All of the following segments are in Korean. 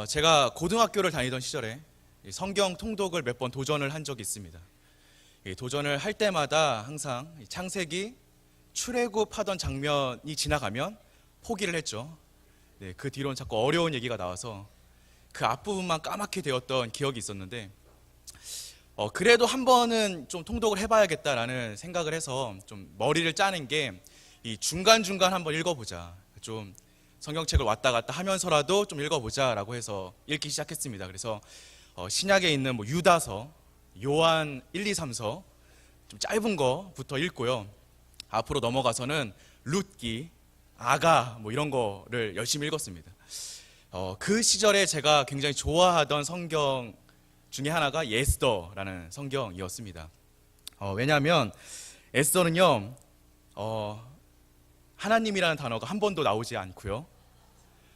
제가 고등학교를 다니던 시절에 이 성경 통독을 몇 번 도전을 한 적이 있습니다. 이 도전을 할 때마다 항상 이 창세기 출애굽하던 장면이 지나가면 포기를 했죠. 네, 그 뒤로는 자꾸 어려운 얘기가 나와서 그 앞부분만 까맣게 되었던 기억이 있었는데, 그래도 한 번은 좀 통독을 해봐야겠다라는 생각을 해서 좀 머리를 짜는 게 이 중간중간 한번 읽어보자, 좀 성경책을 왔다 갔다 하면서라도 좀 읽어보자라고 해서 읽기 시작했습니다. 그래서 신약에 있는 뭐 유다서, 요한 1, 2, 3서 좀 짧은 거부터 읽고요. 앞으로 넘어가서는 룻기, 아가 뭐 이런 거를 열심히 읽었습니다. 그 시절에 제가 굉장히 좋아하던 성경 중에 하나가 에스더라는 성경이었습니다. 왜냐하면 에스더는요, 하나님이라는 단어가 한 번도 나오지 않고요.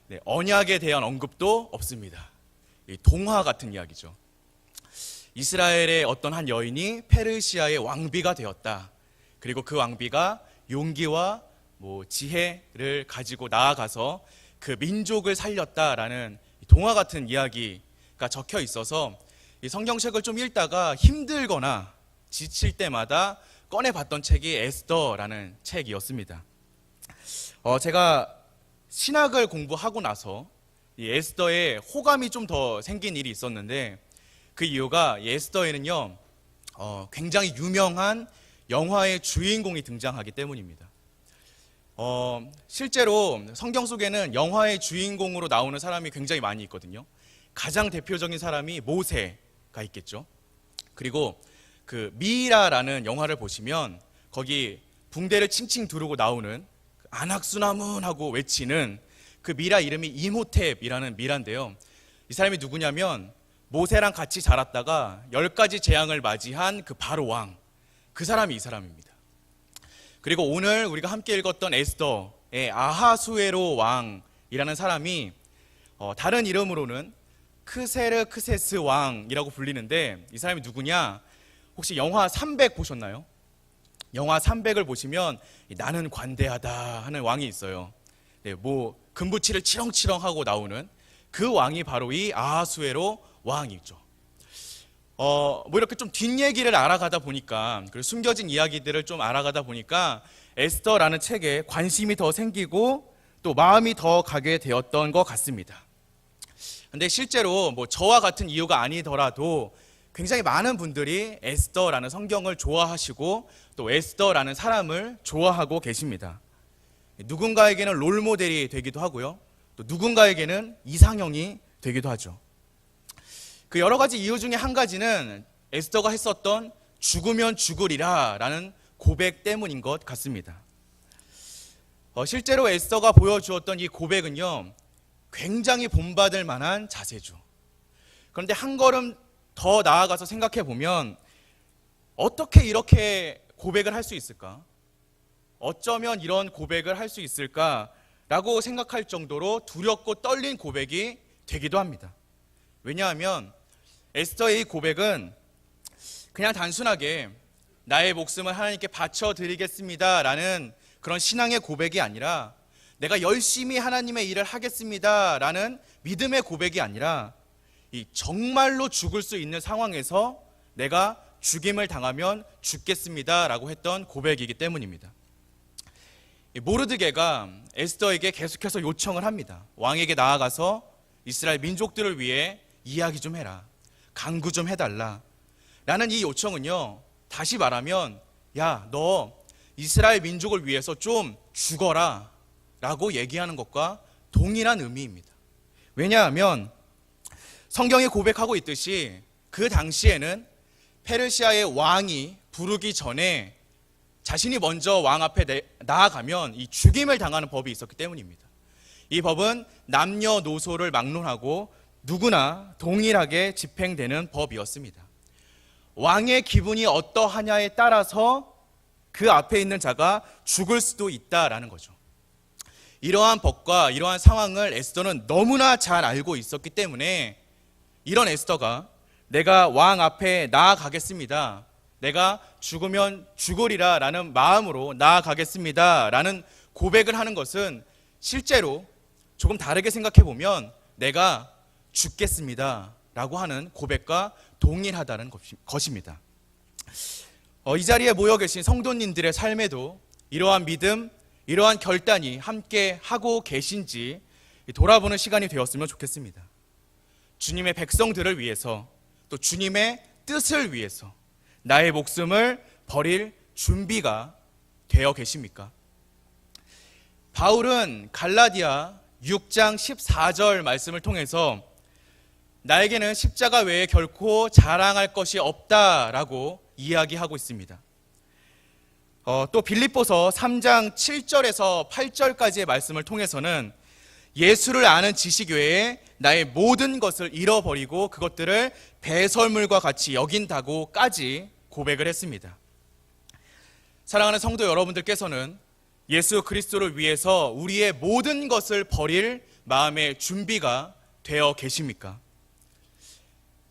네, 언약에 대한 언급도 없습니다. 동화 같은 이야기죠. 이스라엘의 어떤 한 여인이 페르시아의 왕비가 되었다. 그리고 그 왕비가 용기와 지혜를 가지고 나아가서 그 민족을 살렸다라는 동화 같은 이야기가 적혀 있어서 이 성경책을 좀 읽다가 힘들거나 지칠 때마다 꺼내봤던 책이 에스더라는 책이었습니다. 제가 신학을 공부하고 나서 이 에스더에 호감이 좀 더 생긴 일이 있었는데, 그 이유가 이 에스더에는요, 굉장히 유명한 영화의 주인공이 등장하기 때문입니다. 실제로 성경 속에는 영화의 주인공으로 나오는 사람이 굉장히 많이 있거든요. 가장 대표적인 사람이 모세가 있겠죠. 그리고 그 미라라는 영화를 보시면 거기 붕대를 칭칭 두르고 나오는 안악수나문 하고 외치는 그 미라 이름이 이모탭이라는 미라인데요. 이 사람이 누구냐면 모세랑 같이 자랐다가 10가지 재앙을 맞이한 그 바로 왕, 그 사람이 이 사람입니다. 그리고 오늘 우리가 함께 읽었던 에스더의 아하수에로 왕이라는 사람이 다른 이름으로는 크세르크세스 왕이라고 불리는데, 이 사람이 누구냐? 혹시 영화 300 보셨나요? 영화 300을 보시면 나는 관대하다 하는 왕이 있어요. 네, 금부치를 치렁치렁 하고 나오는 그 왕이 바로 이 아하수에로 왕이죠. 이렇게 좀 뒷얘기를 알아가다 보니까, 그리고 숨겨진 이야기들을 좀 알아가다 보니까 에스더라는 책에 관심이 더 생기고 또 마음이 더 가게 되었던 것 같습니다. 근데 실제로 저와 같은 이유가 아니더라도 굉장히 많은 분들이 에스더라는 성경을 좋아하시고 또 에스더라는 사람을 좋아하고 계십니다. 누군가에게는 롤모델이 되기도 하고요, 또 누군가에게는 이상형이 되기도 하죠. 그 여러 가지 이유 중에 한 가지는 에스더가 했었던 죽으면 죽으리라 라는 고백 때문인 것 같습니다. 실제로 에스더가 보여주었던 이 고백은요, 굉장히 본받을 만한 자세죠. 그런데 한 걸음 더 나아가서 생각해 보면 어떻게 이렇게 고백을 할 수 있을까? 어쩌면 이런 고백을 할 수 있을까라고 생각할 정도로 두렵고 떨린 고백이 되기도 합니다. 왜냐하면 에스더의 이 고백은 그냥 단순하게 나의 목숨을 하나님께 바쳐드리겠습니다라는 그런 신앙의 고백이 아니라, 내가 열심히 하나님의 일을 하겠습니다라는 믿음의 고백이 아니라, 이 정말로 죽을 수 있는 상황에서 내가 죽임을 당하면 죽겠습니다라고 했던 고백이기 때문입니다. 모르드게가 에스더에게 계속해서 요청을 합니다. 왕에게 나아가서 이스라엘 민족들을 위해 이야기 좀 해라, 간구 좀 해달라 라는 이 요청은요, 다시 말하면 야, 너 이스라엘 민족을 위해서 좀 죽어라 라고 얘기하는 것과 동일한 의미입니다. 왜냐하면 성경이 고백하고 있듯이 그 당시에는 페르시아의 왕이 부르기 전에 자신이 먼저 왕 앞에 나아가면 이 죽임을 당하는 법이 있었기 때문입니다. 이 법은 남녀노소를 막론하고 누구나 동일하게 집행되는 법이었습니다. 왕의 기분이 어떠하냐에 따라서 그 앞에 있는 자가 죽을 수도 있다라는 거죠. 이러한 법과 이러한 상황을 에스더는 너무나 잘 알고 있었기 때문에 이런 에스더가 내가 왕 앞에 나아가겠습니다, 내가 죽으면 죽으리라 라는 마음으로 나아가겠습니다 라는 고백을 하는 것은 실제로 조금 다르게 생각해 보면 내가 죽겠습니다 라고 하는 고백과 동일하다는 것입니다. 이 자리에 모여 계신 성도님들의 삶에도 이러한 믿음, 이러한 결단이 함께 하고 계신지 돌아보는 시간이 되었으면 좋겠습니다. 주님의 백성들을 위해서, 또 주님의 뜻을 위해서 나의 목숨을 버릴 준비가 되어 계십니까? 바울은 갈라디아 6장 14절 말씀을 통해서 나에게는 십자가 외에 결코 자랑할 것이 없다라고 이야기하고 있습니다. 또 빌립보서 3장 7절에서 8절까지의 말씀을 통해서는 예수를 아는 지식 외에 나의 모든 것을 잃어버리고 그것들을 배설물과 같이 여긴다고까지 고백을 했습니다. 사랑하는 성도 여러분들께서는 예수 그리스도를 위해서 우리의 모든 것을 버릴 마음의 준비가 되어 계십니까?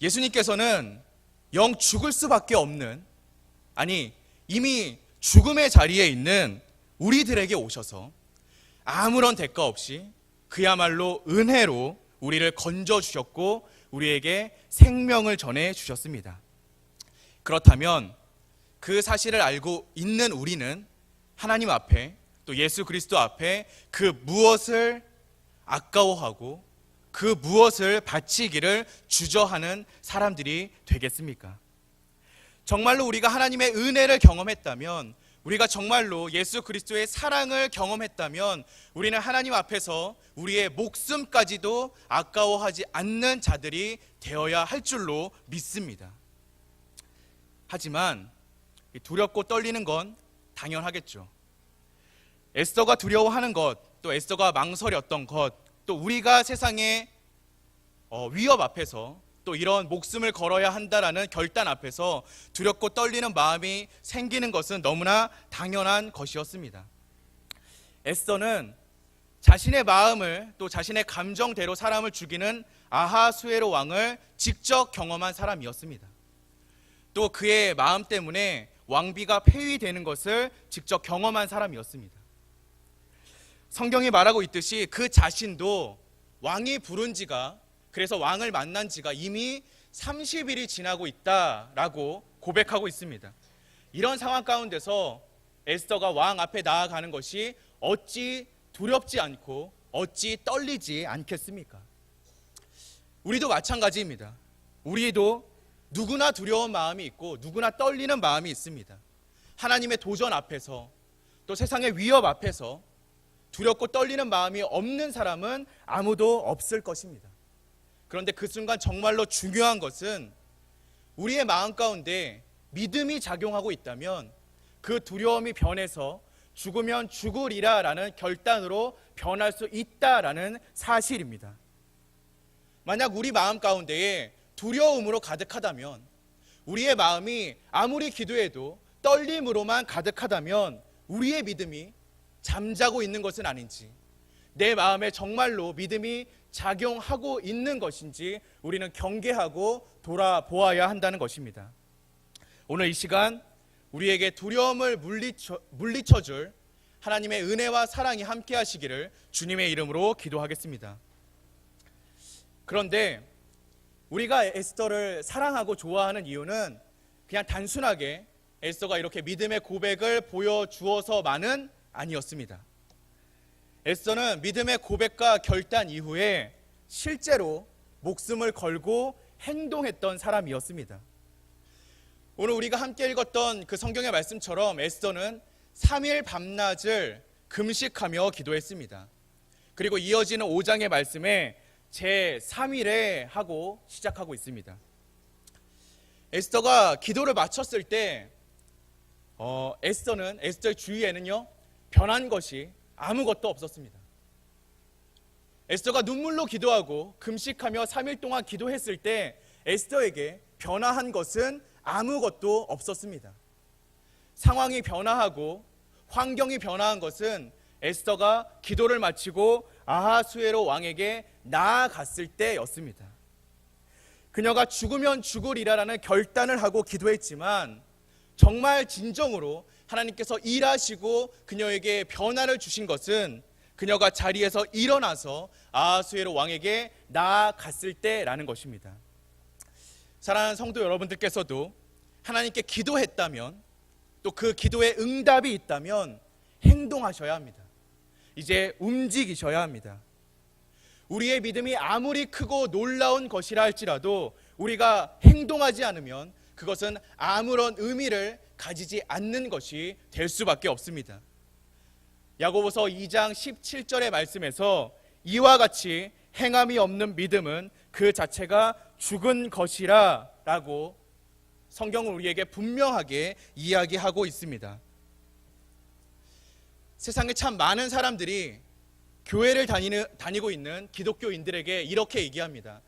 예수님께서는 영 죽을 수밖에 없는, 아니 이미 죽음의 자리에 있는 우리들에게 오셔서 아무런 대가 없이 그야말로 은혜로 우리를 건져주셨고 우리에게 생명을 전해주셨습니다. 그렇다면 그 사실을 알고 있는 우리는 하나님 앞에, 또 예수 그리스도 앞에 그 무엇을 아까워하고 그 무엇을 바치기를 주저하는 사람들이 되겠습니까? 정말로 우리가 하나님의 은혜를 경험했다면, 우리가 정말로 예수 그리스도의 사랑을 경험했다면 우리는 하나님 앞에서 우리의 목숨까지도 아까워하지 않는 자들이 되어야 할 줄로 믿습니다. 하지만 두렵고 떨리는 건 당연하겠죠. 에스더가 두려워하는 것, 또 에스더가 망설였던 것, 또 우리가 세상의 위협 앞에서 또 이런 목숨을 걸어야 한다라는 결단 앞에서 두렵고 떨리는 마음이 생기는 것은 너무나 당연한 것이었습니다. 에스더는 자신의 마음을, 또 자신의 감정대로 사람을 죽이는 아하수에로 왕을 직접 경험한 사람이었습니다. 또 그의 마음 때문에 왕비가 폐위되는 것을 직접 경험한 사람이었습니다. 성경이 말하고 있듯이 그 자신도 왕이 부른 지가, 그래서 왕을 만난 지가 이미 30일이 지나고 있다라고 고백하고 있습니다. 이런 상황 가운데서 에스더가 왕 앞에 나아가는 것이 어찌 두렵지 않고 어찌 떨리지 않겠습니까? 우리도 마찬가지입니다. 우리도 누구나 두려운 마음이 있고 누구나 떨리는 마음이 있습니다. 하나님의 도전 앞에서, 또 세상의 위협 앞에서 두렵고 떨리는 마음이 없는 사람은 아무도 없을 것입니다. 그런데 그 순간 정말로 중요한 것은 우리의 마음 가운데 믿음이 작용하고 있다면 그 두려움이 변해서 죽으면 죽으리라라는 결단으로 변할 수 있다라는 사실입니다. 만약 우리 마음 가운데에 두려움으로 가득하다면, 우리의 마음이 아무리 기도해도 떨림으로만 가득하다면 우리의 믿음이 잠자고 있는 것은 아닌지, 내 마음에 정말로 믿음이 작용하고 있는 것인지 우리는 경계하고 돌아보아야 한다는 것입니다. 오늘 이 시간 우리에게 두려움을 물리쳐줄 하나님의 은혜와 사랑이 함께 하시기를 주님의 이름으로 기도하겠습니다. 그런데 우리가 에스더를 사랑하고 좋아하는 이유는 그냥 단순하게 에스더가 이렇게 믿음의 고백을 보여주어서만은 아니었습니다. 에스더는 믿음의 고백과 결단 이후에 실제로 목숨을 걸고 행동했던 사람이었습니다. 오늘 우리가 함께 읽었던 그 성경의 말씀처럼 에스더는 3일 밤낮을 금식하며 기도했습니다. 그리고 이어지는 5장의 말씀에 제3일에 하고 시작하고 있습니다. 에스더가 기도를 마쳤을 때 에스더의 주위에는요 변한 것이 아무것도 없었습니다. 에스더가 눈물로 기도하고 금식하며 3일 동안 기도했을 때 에스더에게 변화한 것은 아무것도 없었습니다. 상황이 변화하고 환경이 변화한 것은 에스더가 기도를 마치고 아하수에로 왕에게 나아갔을 때였습니다. 그녀가 죽으면 죽으리라라는 결단을 하고 기도했지만 정말 진정으로 하나님께서 일하시고 그녀에게 변화를 주신 것은 그녀가 자리에서 일어나서 아하수에로 왕에게 나아갔을 때라는 것입니다. 사랑하는 성도 여러분들께서도 하나님께 기도했다면, 또 그 기도에 응답이 있다면 행동하셔야 합니다. 이제 움직이셔야 합니다. 우리의 믿음이 아무리 크고 놀라운 것이라 할지라도 우리가 행동하지 않으면 그것은 아무런 의미를 가지지 않는 것이 될 수밖에 없습니다. 야고보서 2장 17절의 말씀에서 이와 같이 행함이 없는 믿음은 그 자체가 죽은 것이라 라고 성경은 우리에게 분명하게 이야기하고 있습니다. 세상에 참 많은 사람들이 교회를 다니고 있는 기독교인들에게 이렇게 얘기합니다.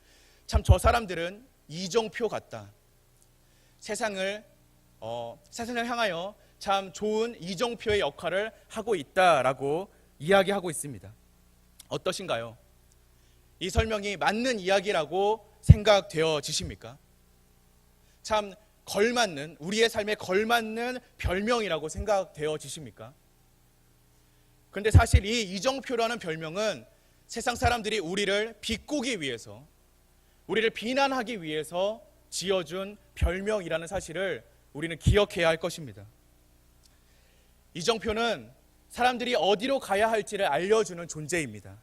참 저 사람들은 이정표 같다. 세상을 향하여 참 좋은 이정표의 역할을 하고 있다라고 이야기하고 있습니다. 어떠신가요? 이 설명이 맞는 이야기라고 생각되어지십니까? 참 걸맞는, 우리의 삶에 걸맞는 별명이라고 생각되어지십니까? 그런데 사실 이 이정표라는 별명은 세상 사람들이 우리를 비꼬기 위해서, 우리를 비난하기 위해서 지어준 별명이라는 사실을 우리는 기억해야 할 것입니다. 이정표는 사람들이 어디로 가야 할지를 알려주는 존재입니다.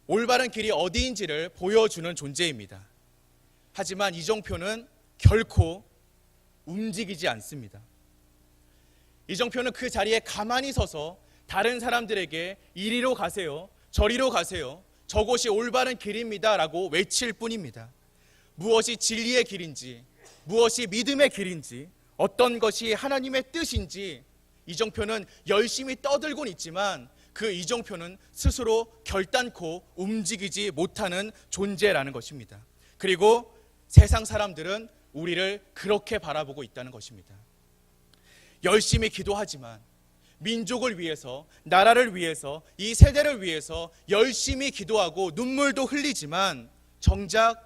올바른 길이 어디인지를 보여주는 존재입니다. 하지만 이정표는 결코 움직이지 않습니다. 이정표는 그 자리에 가만히 서서 다른 사람들에게 이리로 가세요, 저리로 가세요, 저곳이 올바른 길입니다 라고 외칠 뿐입니다. 무엇이 진리의 길인지, 무엇이 믿음의 길인지, 어떤 것이 하나님의 뜻인지 이정표는 열심히 떠들곤 있지만 그 이정표는 스스로 결단코 움직이지 못하는 존재라는 것입니다. 그리고 세상 사람들은 우리를 그렇게 바라보고 있다는 것입니다. 열심히 기도하지만, 민족을 위해서, 나라를 위해서, 이 세대를 위해서 열심히 기도하고 눈물도 흘리지만 정작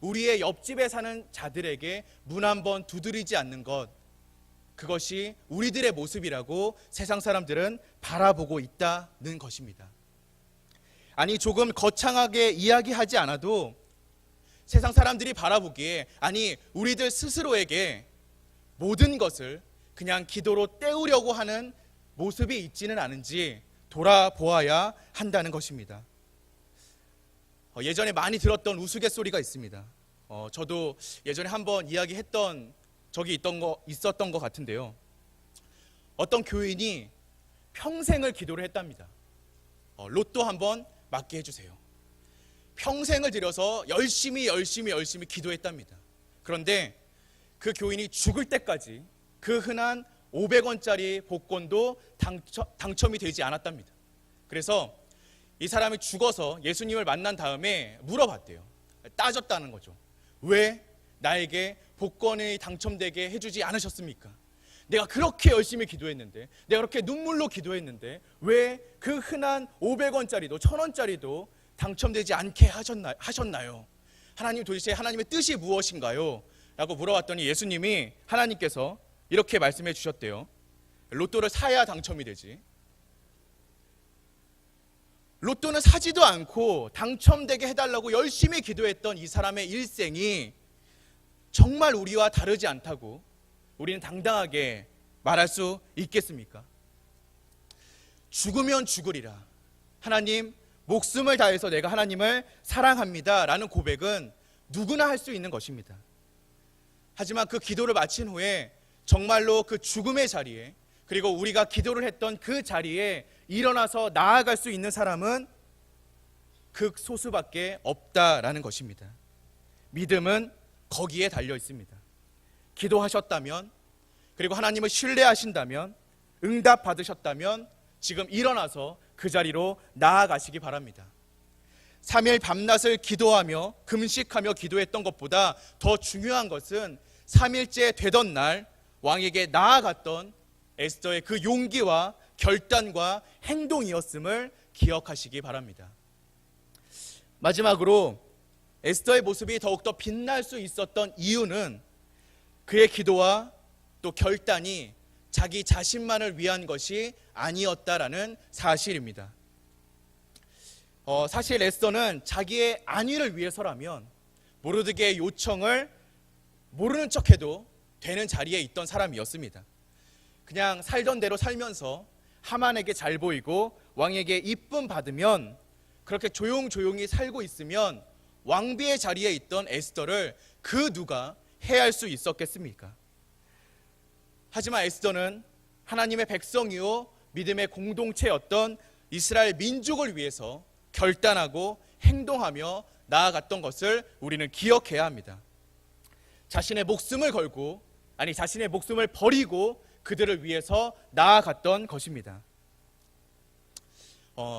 우리의 옆집에 사는 자들에게 문 한번 두드리지 않는 것, 그것이 우리들의 모습이라고 세상 사람들은 바라보고 있다는 것입니다. 아니, 조금 거창하게 이야기하지 않아도 세상 사람들이 바라보기에, 아니 우리들 스스로에게 모든 것을 그냥 기도로 때우려고 하는 모습이 있지는 않은지 돌아보아야 한다는 것입니다. 예전에 많이 들었던 우스갯소리가 있습니다. 저도 예전에 한번 이야기했던 적이 있었던 것 같은데요. 어떤 교인이 평생을 기도를 했답니다. 로또 한번 맞게 해주세요. 평생을 들여서 열심히 기도했답니다. 그런데 그 교인이 죽을 때까지 그 흔한 500원짜리 복권도 당첨이 되지 않았답니다. 그래서 이 사람이 죽어서 예수님을 만난 다음에 물어봤대요. 따졌다는 거죠. 왜 나에게 복권이 당첨되게 해주지 않으셨습니까? 내가 그렇게 열심히 기도했는데, 내가 그렇게 눈물로 기도했는데 왜 그 흔한 500원짜리도 1000원짜리도 당첨되지 않게 하셨나요? 하나님, 도대체 하나님의 뜻이 무엇인가요? 라고 물어봤더니 예수님이, 하나님께서 이렇게 말씀해 주셨대요. 로또를 사야 당첨이 되지. 로또는 사지도 않고 당첨되게 해달라고 열심히 기도했던 이 사람의 일생이 정말 우리와 다르지 않다고 우리는 당당하게 말할 수 있겠습니까? 죽으면 죽으리라, 하나님 목숨을 다해서 내가 하나님을 사랑합니다 라는 고백은 누구나 할 수 있는 것입니다. 하지만 그 기도를 마친 후에 정말로 그 죽음의 자리에, 그리고 우리가 기도를 했던 그 자리에 일어나서 나아갈 수 있는 사람은 극소수밖에 없다라는 것입니다. 믿음은 거기에 달려 있습니다. 기도하셨다면, 그리고 하나님을 신뢰하신다면, 응답 받으셨다면 지금 일어나서 그 자리로 나아가시기 바랍니다. 3일 밤낮을 기도하며 금식하며 기도했던 것보다 더 중요한 것은 3일째 되던 날 왕에게 나아갔던 에스더의 그 용기와 결단과 행동이었음을 기억하시기 바랍니다. 마지막으로 에스더의 모습이 더욱더 빛날 수 있었던 이유는 그의 기도와 또 결단이 자기 자신만을 위한 것이 아니었다라는 사실입니다. 사실 에스더는 자기의 안위를 위해서라면 모르드게의 요청을 모르는 척해도 되는 자리에 있던 사람이었습니다. 그냥 살던 대로 살면서 하만에게 잘 보이고 왕에게 이쁨 받으면, 그렇게 조용조용히 살고 있으면 왕비의 자리에 있던 에스더를 그 누가 해할 수 있었겠습니까? 하지만 에스더는 하나님의 백성이요 믿음의 공동체였던 이스라엘 민족을 위해서 결단하고 행동하며 나아갔던 것을 우리는 기억해야 합니다. 자신의 목숨을 걸고, 자신의 목숨을 버리고 그들을 위해서 나아갔던 것입니다.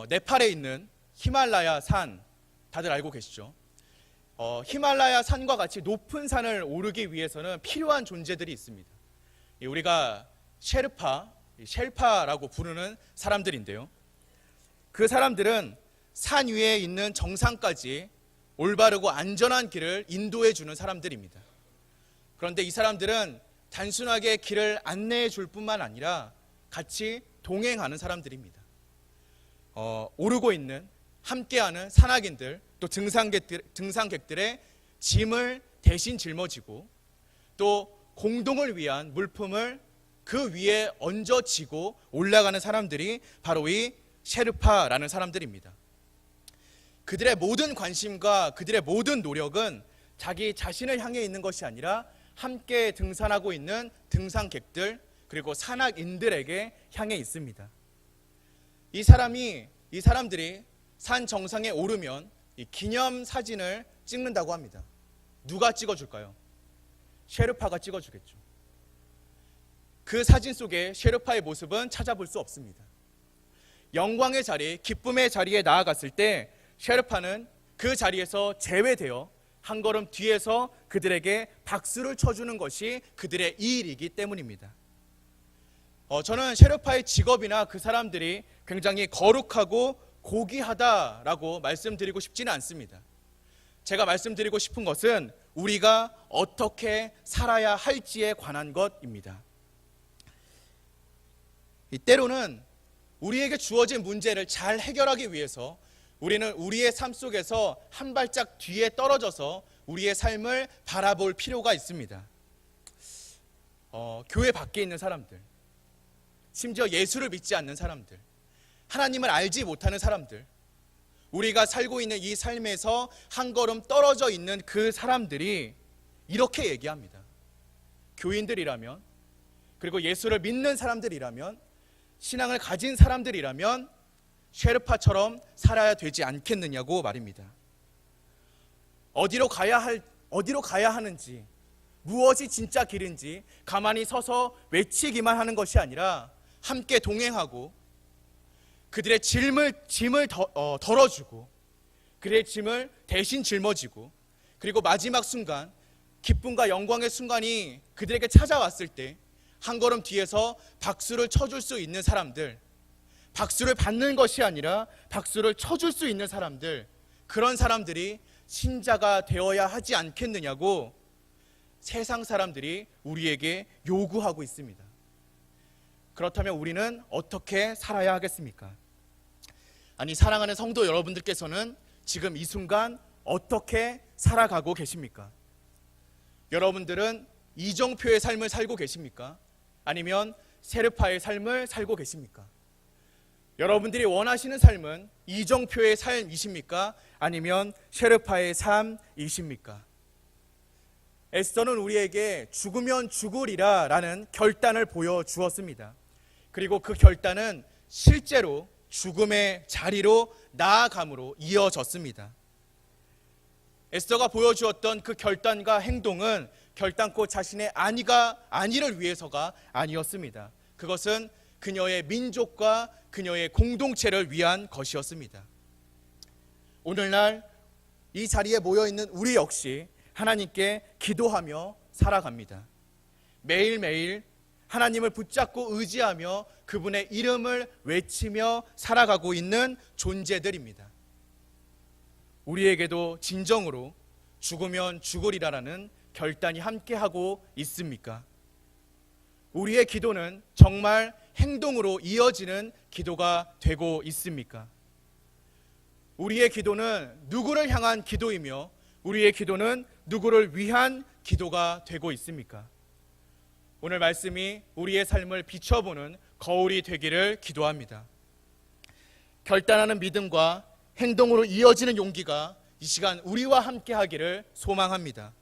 네팔에 있는 히말라야 산, 다들 알고 계시죠? 히말라야 산과 같이 높은 산을 오르기 위해서는 필요한 존재들이 있습니다. 우리가 쉘파라고 부르는 사람들인데요, 그 사람들은 산 위에 있는 정상까지 올바르고 안전한 길을 인도해 주는 사람들입니다. 그런데 이 사람들은 단순하게 길을 안내해 줄 뿐만 아니라 같이 동행하는 사람들입니다. 오르고 있는, 함께하는 산악인들, 또 등산객들의 짐을 대신 짊어지고, 또 공동을 위한 물품을 그 위에 얹어지고 올라가는 사람들이 바로 이 셰르파라는 사람들입니다. 그들의 모든 관심과 그들의 모든 노력은 자기 자신을 향해 있는 것이 아니라 함께 등산하고 있는 등산객들, 그리고 산악인들에게 향해 있습니다. 이 사람들이 산 정상에 오르면 이 기념 사진을 찍는다고 합니다. 누가 찍어줄까요? 셰르파가 찍어주겠죠. 그 사진 속에 셰르파의 모습은 찾아볼 수 없습니다. 영광의 자리, 기쁨의 자리에 나아갔을 때 셰르파는 그 자리에서 제외되어 한 걸음 뒤에서 그들에게 박수를 쳐주는 것이 그들의 일이기 때문입니다. 저는 셰르파의 직업이나 그 사람들이 굉장히 거룩하고 고귀하다라고 말씀드리고 싶지는 않습니다. 제가 말씀드리고 싶은 것은 우리가 어떻게 살아야 할지에 관한 것입니다. 때로는 우리에게 주어진 문제를 잘 해결하기 위해서 우리는 우리의 삶 속에서 한 발짝 뒤에 떨어져서 우리의 삶을 바라볼 필요가 있습니다. 교회 밖에 있는 사람들, 심지어 예수를 믿지 않는 사람들, 하나님을 알지 못하는 사람들, 우리가 살고 있는 이 삶에서 한 걸음 떨어져 있는 그 사람들이 이렇게 얘기합니다. 교인들이라면, 그리고 예수를 믿는 사람들이라면, 신앙을 가진 사람들이라면 셰르파처럼 살아야 되지 않겠느냐고 말입니다. 어디로 가야 하는지, 무엇이 진짜 길인지 가만히 서서 외치기만 하는 것이 아니라 함께 동행하고 그들의 짐을 덜어주고 그들의 짐을 대신 짊어지고, 그리고 마지막 순간, 기쁨과 영광의 순간이 그들에게 찾아왔을 때 한 걸음 뒤에서 박수를 쳐줄 수 있는 사람들, 박수를 받는 것이 아니라 박수를 쳐줄 수 있는 사람들, 그런 사람들이 신자가 되어야 하지 않겠느냐고 세상 사람들이 우리에게 요구하고 있습니다. 그렇다면 우리는 어떻게 살아야 하겠습니까? 사랑하는 성도 여러분들께서는 지금 이 순간 어떻게 살아가고 계십니까? 여러분들은 이정표의 삶을 살고 계십니까? 아니면 세르파의 삶을 살고 계십니까? 여러분들이 원하시는 삶은 이정표의 삶이십니까? 아니면 셰르파의 삶이십니까? 에스더는 우리에게 죽으면 죽으리라 라는 결단을 보여주었습니다. 그리고 그 결단은 실제로 죽음의 자리로 나아감으로 이어졌습니다. 에스더가 보여주었던 그 결단과 행동은 결단코 자신의 안위를 위해서가 아니었습니다. 그것은 그녀의 민족과 그녀의 공동체를 위한 것이었습니다. 오늘날 이 자리에 모여있는 우리 역시 하나님께 기도하며 살아갑니다. 매일매일 하나님을 붙잡고 의지하며 그분의 이름을 외치며 살아가고 있는 존재들입니다. 우리에게도 진정으로 죽으면 죽으리라라는 결단이 함께하고 있습니까? 우리의 기도는 정말 행동으로 이어지는 기도가 되고 있습니까? 우리의 기도는 누구를 향한 기도이며 우리의 기도는 누구를 위한 기도가 되고 있습니까? 오늘 말씀이 우리의 삶을 비춰보는 거울이 되기를 기도합니다. 결단하는 믿음과 행동으로 이어지는 용기가 이 시간 우리와 함께 하기를 소망합니다.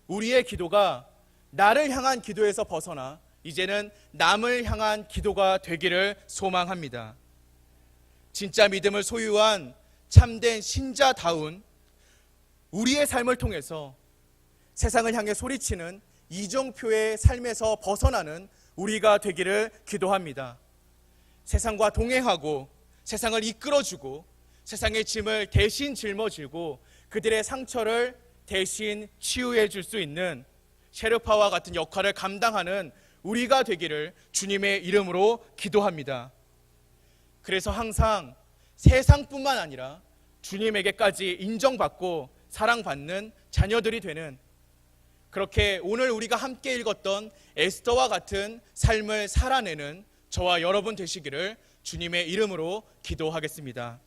우리의 기도가 나를 향한 기도에서 벗어나 이제는 남을 향한 기도가 되기를 소망합니다. 진짜 믿음을 소유한 참된 신자다운 우리의 삶을 통해서 세상을 향해 소리치는 이정표의 삶에서 벗어나는 우리가 되기를 기도합니다. 세상과 동행하고 세상을 이끌어주고 세상의 짐을 대신 짊어지고 그들의 상처를 대신 치유해 줄 수 있는 셰르파와 같은 역할을 감당하는 우리가 되기를 주님의 이름으로 기도합니다. 그래서 항상 세상뿐만 아니라 주님에게까지 인정받고 사랑받는 자녀들이 되는, 그렇게 오늘 우리가 함께 읽었던 에스더와 같은 삶을 살아내는 저와 여러분 되시기를 주님의 이름으로 기도하겠습니다.